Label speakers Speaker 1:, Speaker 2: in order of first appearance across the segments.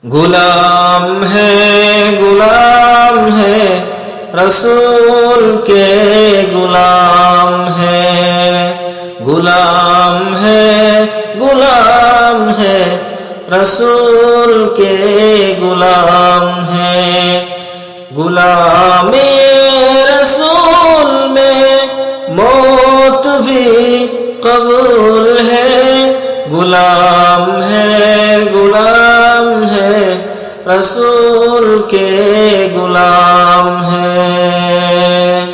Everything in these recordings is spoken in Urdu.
Speaker 1: غلام ہے رسول کے غلام ہے، غلام ہے رسول کے غلام ہے، غلامی رسول میں موت بھی قبول ہے، غلام ہے رسول کے غلام ہے۔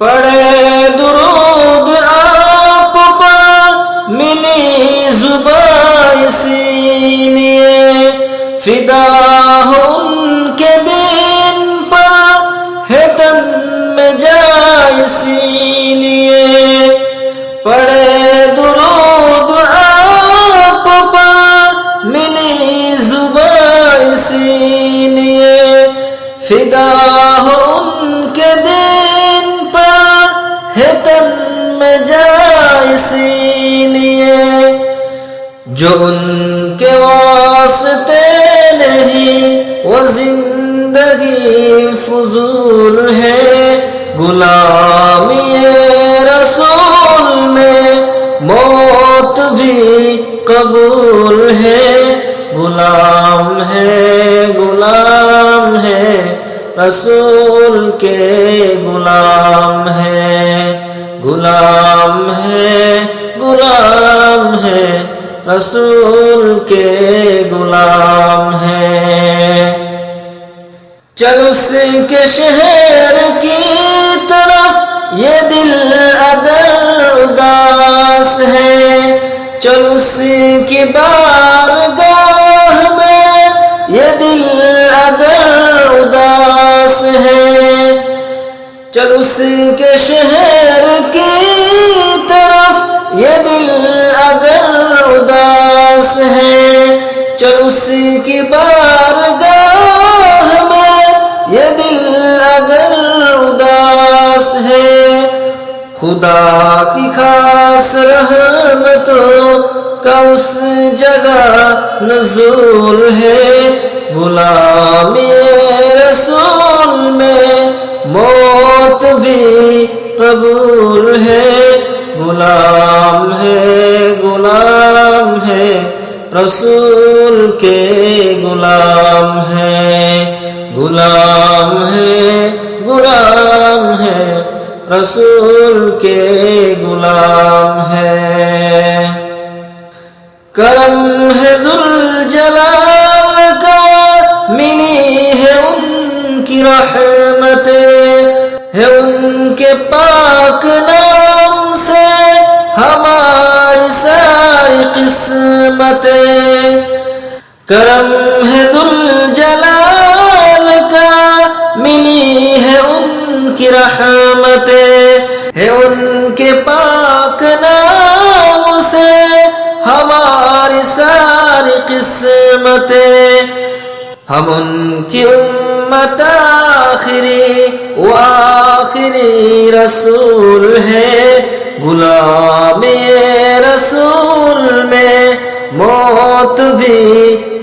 Speaker 1: پڑھے درود آپ پر ملی زبان اسی لیے، فدا ہو ان کے دین پر ہے تن میں جائے اسی لیے، پڑھے درود آپ پر ملی زبان اسی لیے، فدا ہو ان کے دین پر ہے تن میں جائے اسی لیے، جو ان کے واسطے نہیں وہ زندگی فضول ہے، غلامی رسول میں موت بھی قبول ہے، غلام ہے رسول کے غلام ہے، غلام ہے رسول کے غلام ہے۔ چل اس کے شہر کی طرف یہ دل اگر اداس ہے، چل اس کی بارگاہ میں یہ دل اگر اداس ہے، چل اس کے شہر کی طرف یہ دل اگر اداس ہے، چل اس کی بارگاہ میں یہ دل اگر اداس ہے، خدا کی خاص رحمتوں کا اس جگہ نزول ہے، غلامی رسول میں موت بھی قبول ہے، غلام ہے رسول کے غلام ہے، غلام ہے رسول کے غلام ہے۔ کرم ہے ذوالجلال کا ملی ہے ان کی رحمتیں، ہے ان کے پاک نام سے ہماری ساری قسمتیں، کرم ہے ذوالجلال کا ملی ہے ان کی رحمتیں، ہے ان کے پاک نام سے ہماری ساری قسمتیں، ہم ان کی امت آخری و آخری رسول ہے، غلامی رسول میں موت بھی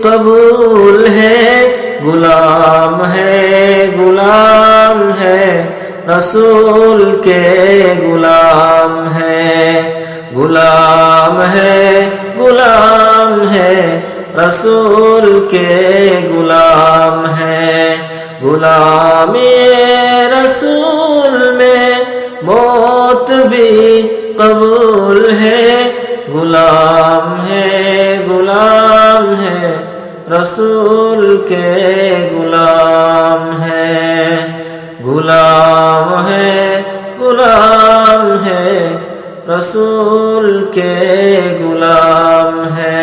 Speaker 1: قبول ہے، غلام ہے رسول کے غلام ہے، غلام ہے رسول کے غلام ہے، غلامی رسول میں موت بھی قبول ہے، غلام ہے رسول کے غلام ہے، غلام ہے رسول کے غلام ہے۔